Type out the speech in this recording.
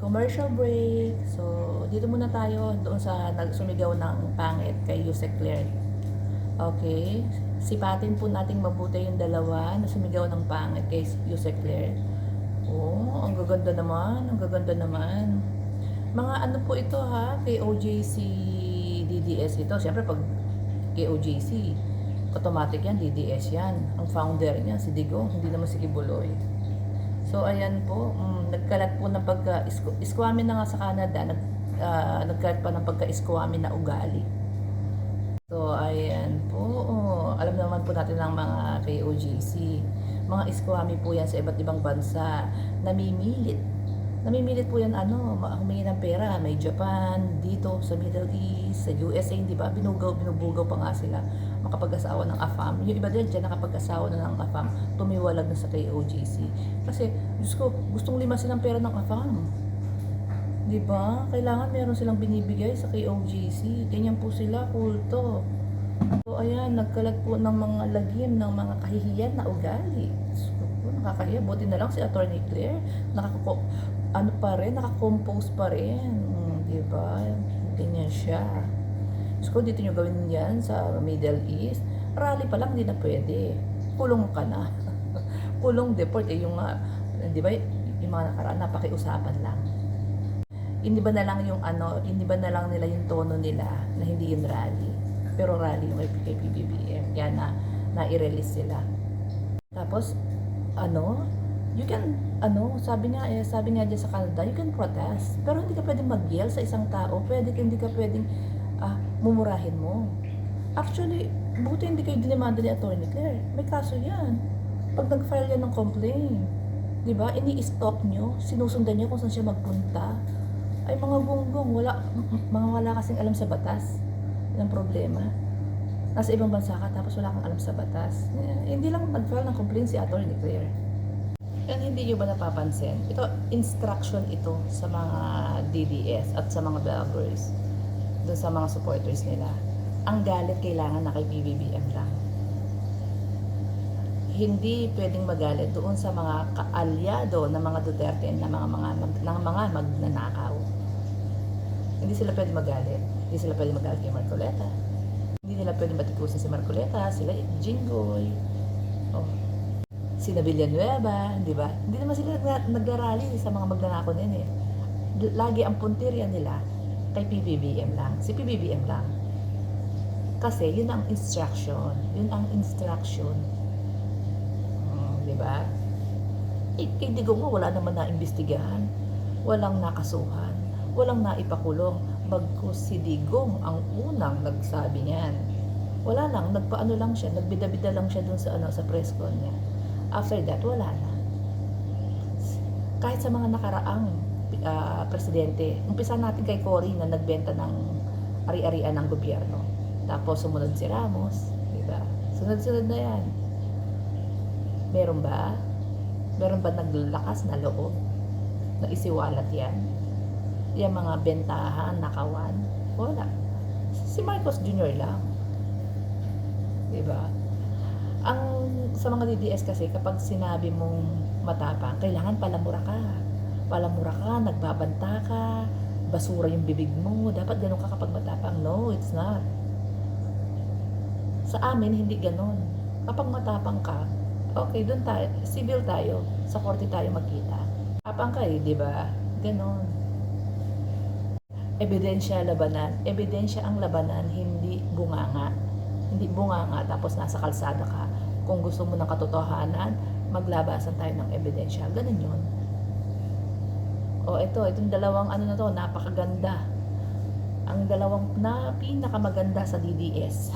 Commercial break. So, dito muna tayo doon sa nagsumigaw ng pangit kay Yusek Claire. Okay. Sipatin po nating mabuti yung dalawa na sumigaw ng pangit kay Yusek Claire. Oh, ang gaganda naman. Ang gaganda naman. Mga ano po ito ha, kay OJC DDS ito. Siyempre pag kay OJC, automatic yan, DDS yan. Ang founder niya, si Digong, hindi naman si Kibuloy. So ayan po, nagkalat po ng pagka-squammy na nga sa Canada, nagkalat pa ng pagka-squammy na ugali. So ayan po, alam naman po natin ng mga KOJC, mga squammy po yan sa iba't ibang bansa, namimilit. Namimilit po yan humingi ng pera, may Japan, dito sa Middle East, sa USA, di ba? Binubugaw pa nga sila makapag-asawa ng AFAM. Yung iba din dyan nakapag-asawa na ng AFAM, tumiwalag na sa KOJC. Kasi, Diyos ko, gustong limasin ang pera ng AFAM. Di ba? Kailangan meron silang binibigay sa KOJC. Ganyan po sila, kulto. So, ayan, nagkalat po ng mga lagim, ng mga kahihiyan na ugali. So, nakakahiya. Buti na lang si Attorney Claire, naka-compose pa rin. Di ba? Ganyan siya. So, dito nyo gawin yan sa Middle East. Rally pa lang, hindi na pwede. Kulong ka na. Kulong deport. Yung, di ba, yung mga nakaraan, napakiusapan lang. Hindi ba na lang hindi ba na lang nila yung tono nila na hindi yung rally. Pero rally yung kay PBBM. Kaya na-i-release sila. Tapos, you can, sabi nga dyan sa Canada, you can protest. Pero hindi ka pwedeng mag-yell sa isang tao. Hindi ka pwedeng mumurahin mo. Actually, buti hindi kayo dinimanda ni Attorney Claire. May kaso yan. Pag nag-file yan ng complaint, di ba, ini-stalk nyo, sinusundan nyo kung saan siya magpunta. Ay, mga gonggong, wala kasing alam sa batas. Yan ang problema. Nasa ibang bansa ka, tapos wala kang alam sa batas. Hindi lang nag-file ng complaint si Attorney Claire. And hindi nyo ba napapansin? Ito, instruction ito sa mga DDS at sa mga bloggers, doon sa mga supporters nila. Ang galit kailangan na kay PBBM lang. Hindi pwedeng magalit doon sa mga kaalyado ng mga Duterte na mga magnanakaw. Hindi sila pwedeng magalit. Hindi sila pwedeng magalit kay Marcoleta. Hindi nila pwedeng batikusin si Marcoleta, sila Jinggoy, si Villanueva, di ba? Hindi naman sila nag-rally sa mga magnanakaw nila eh. Lagi ang puntirya nila kay PBBM lang. Si PBBM lang. Kasi yun ang instruction. Yun ang instruction. Di ba? Kay Digong wala naman na-imbestigahan. Walang nakasuhan. Walang naipakulong. Bagkus si Digong ang unang nagsabi niyan. Wala lang, nagpaano lang siya, nagbida-bida lang siya dun sa press con niya. After that, wala na. Kahit sa mga nakaraang presidente, umpisa natin kay Cory na nagbenta ng ari-arian ng gobyerno. Tapos sumunod si Ramos, di ba? Sunod-sunod na yan. Meron ba? Meron ba naglakas na loob na isiwalat yan? Yung mga bentahan, nakawan? Wala. Si Marcos Jr. lang. Diba? Sa mga DDS kasi, kapag sinabi mong matapang, kailangan palamura ka. Palamura ka, nagbabanta ka, basura yung bibig mo. Dapat ganun ka kapag matapang. No, it's not. Sa amin, hindi ganun. Kapag matapang ka, okay, doon tayo, civil tayo, sa korte tayo magkita. Tapang ka di ba? Ganon. Ebidensya labanan. Ebidensya ang labanan, hindi bunganga. Hindi bunganga, tapos nasa kalsada ka. Kung gusto mo ng katotohanan, maglabasan tayo ng ebidensya. Ganun yun. Itong dalawang na to, napakaganda. Ang dalawang na pinakamaganda sa DDS.